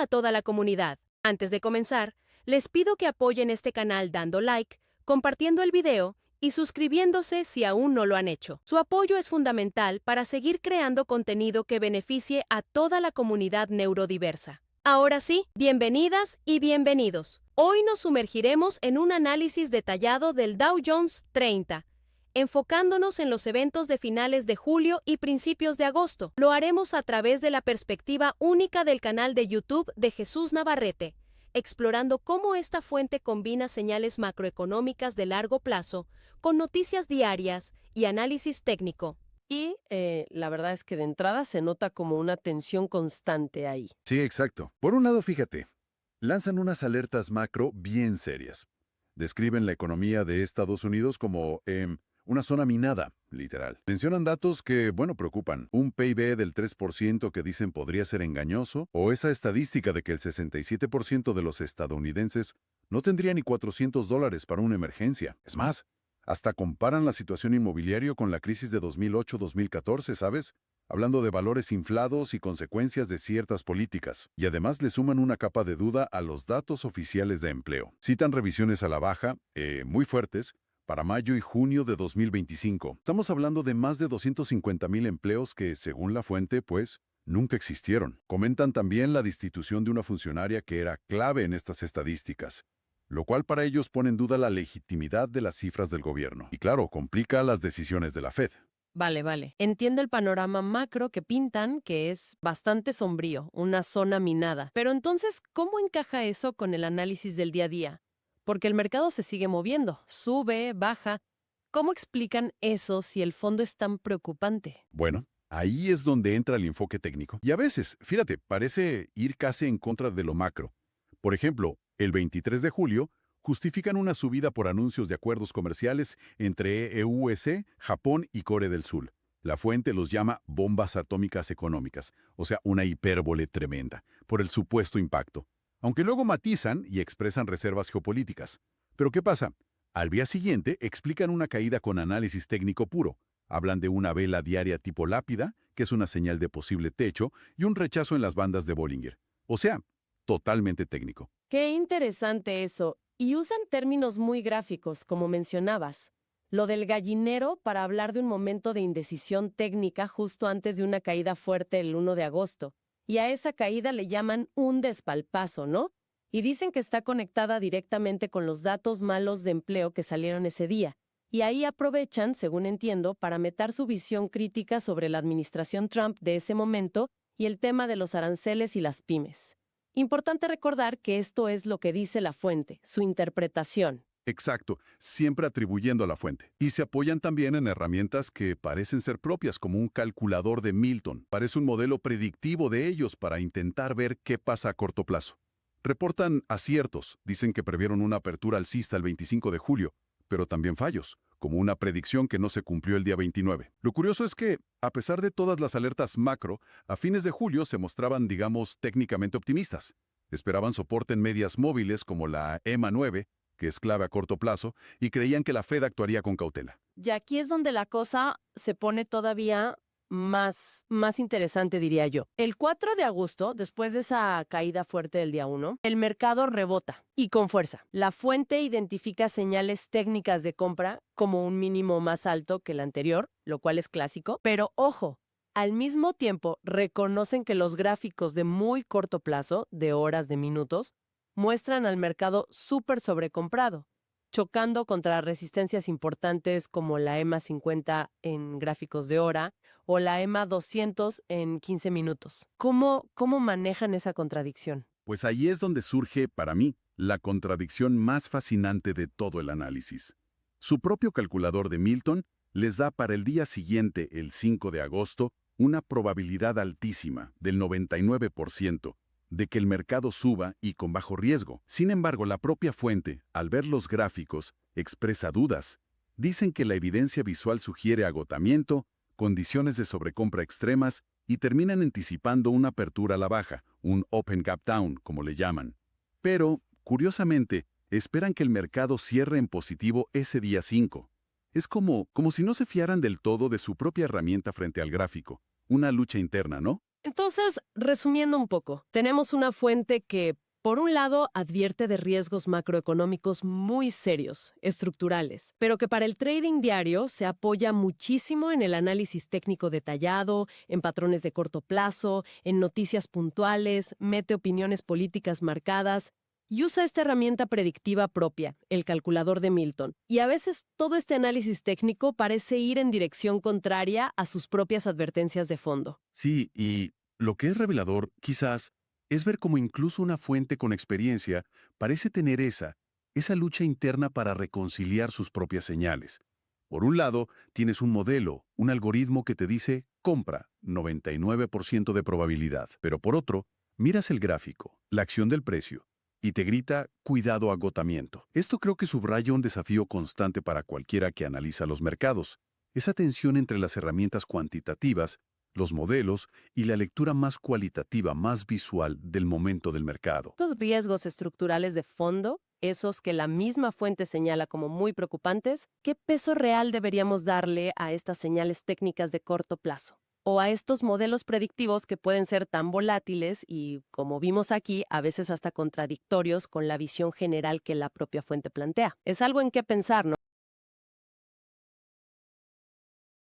a toda la comunidad. Antes de comenzar, les pido que apoyen este canal dando like, compartiendo el video y suscribiéndose si aún no lo han hecho. Su apoyo es fundamental para seguir creando contenido que beneficie a toda la comunidad neurodiversa. Ahora sí, bienvenidas y bienvenidos. Hoy nos sumergiremos en un análisis detallado del Dow Jones 30, enfocándonos en los eventos de finales de julio y principios de agosto. Lo haremos a través de la perspectiva única del canal de YouTube de Jesús Navarrete, explorando cómo esta fuente combina señales macroeconómicas de largo plazo con noticias diarias y análisis técnico. Y la verdad es que de entrada se nota como una tensión constante ahí. Sí, exacto. Por un lado, fíjate, lanzan unas alertas macro bien serias. Describen la economía de Estados Unidos como una zona minada, literal. Mencionan datos que, bueno, preocupan. Un PIB del 3% que dicen podría ser engañoso, o esa estadística de que el 67% de los estadounidenses no tendría ni $400 para una emergencia. Es más, hasta comparan la situación inmobiliaria con la crisis de 2008-2014, ¿sabes? Hablando de valores inflados y consecuencias de ciertas políticas. Y además le suman una capa de duda a los datos oficiales de empleo. Citan revisiones a la baja, muy fuertes, para mayo y junio de 2025. Estamos hablando de más de 250,000 empleos que, según la fuente, pues, nunca existieron. Comentan también la destitución de una funcionaria que era clave en estas estadísticas, lo cual para ellos pone en duda la legitimidad de las cifras del gobierno. Y claro, complica las decisiones de la Fed. Vale. Entiendo el panorama macro que pintan, que es bastante sombrío, una zona minada. Pero entonces, ¿cómo encaja eso con el análisis del día a día? Porque el mercado se sigue moviendo, sube, baja. ¿Cómo explican eso si el fondo es tan preocupante? Bueno, ahí es donde entra el enfoque técnico. Y a veces, fíjate, parece ir casi en contra de lo macro. Por ejemplo, el 23 de julio justifican una subida por anuncios de acuerdos comerciales entre EUS, Japón y Corea del Sur. La fuente los llama bombas atómicas económicas, o sea, una hipérbole tremenda, por el supuesto impacto. Aunque luego matizan y expresan reservas geopolíticas. Pero ¿qué pasa? Al día siguiente explican una caída con análisis técnico puro. Hablan de una vela diaria tipo lápida, que es una señal de posible techo, y un rechazo en las bandas de Bollinger. O sea, totalmente técnico. Qué interesante eso. Y usan términos muy gráficos, como mencionabas. Lo del gallinero para hablar de un momento de indecisión técnica justo antes de una caída fuerte el 1 de agosto. Y a esa caída le llaman un despalpazo, ¿no? Y dicen que está conectada directamente con los datos malos de empleo que salieron ese día. Y ahí aprovechan, según entiendo, para meter su visión crítica sobre la administración Trump de ese momento y el tema de los aranceles y las pymes. Importante recordar que esto es lo que dice la fuente, su interpretación. Exacto, siempre atribuyendo a la fuente. Y se apoyan también en herramientas que parecen ser propias, como un calculador de Milton. Parece un modelo predictivo de ellos para intentar ver qué pasa a corto plazo. Reportan aciertos, dicen que previeron una apertura alcista el 25 de julio, pero también fallos, como una predicción que no se cumplió el día 29. Lo curioso es que, a pesar de todas las alertas macro, a fines de julio se mostraban, digamos, técnicamente optimistas. Esperaban soporte en medias móviles como la EMA 9, que es clave a corto plazo, y creían que la Fed actuaría con cautela. Y aquí es donde la cosa se pone todavía más interesante, diría yo. El 4 de agosto, después de esa caída fuerte del día 1, el mercado rebota y con fuerza. La fuente identifica señales técnicas de compra como un mínimo más alto que el anterior, lo cual es clásico, pero ojo, al mismo tiempo reconocen que los gráficos de muy corto plazo, de horas, de minutos, muestran al mercado súper sobrecomprado, chocando contra resistencias importantes como la EMA 50 en gráficos de hora o la EMA 200 en 15 minutos. ¿Cómo manejan esa contradicción? Pues ahí es donde surge, para mí, la contradicción más fascinante de todo el análisis. Su propio calculador de Milton les da para el día siguiente, el 5 de agosto, una probabilidad altísima, del 99%, de que el mercado suba y con bajo riesgo. Sin embargo, la propia fuente, al ver los gráficos, expresa dudas. Dicen que la evidencia visual sugiere agotamiento, condiciones de sobrecompra extremas y terminan anticipando una apertura a la baja, un open gap down, como le llaman. Pero, curiosamente, esperan que el mercado cierre en positivo ese día 5. Es como si no se fiaran del todo de su propia herramienta frente al gráfico. Una lucha interna, ¿no? Entonces, resumiendo un poco, tenemos una fuente que, por un lado, advierte de riesgos macroeconómicos muy serios, estructurales, pero que para el trading diario se apoya muchísimo en el análisis técnico detallado, en patrones de corto plazo, en noticias puntuales, mete opiniones políticas marcadas y usa esta herramienta predictiva propia, el calculador de Milton. Y a veces todo este análisis técnico parece ir en dirección contraria a sus propias advertencias de fondo. Sí, y lo que es revelador, quizás, es ver cómo incluso una fuente con experiencia parece tener esa lucha interna para reconciliar sus propias señales. Por un lado, tienes un modelo, un algoritmo que te dice compra, 99% de probabilidad, pero por otro, miras el gráfico, la acción del precio, y te grita cuidado agotamiento. Esto creo que subraya un desafío constante para cualquiera que analiza los mercados, esa tensión entre las herramientas cuantitativas, los modelos y la lectura más cualitativa, más visual del momento del mercado. Los riesgos estructurales de fondo, esos que la misma fuente señala como muy preocupantes, ¿qué peso real deberíamos darle a estas señales técnicas de corto plazo? O a estos modelos predictivos que pueden ser tan volátiles y, como vimos aquí, a veces hasta contradictorios con la visión general que la propia fuente plantea. Es algo en qué pensar, ¿no?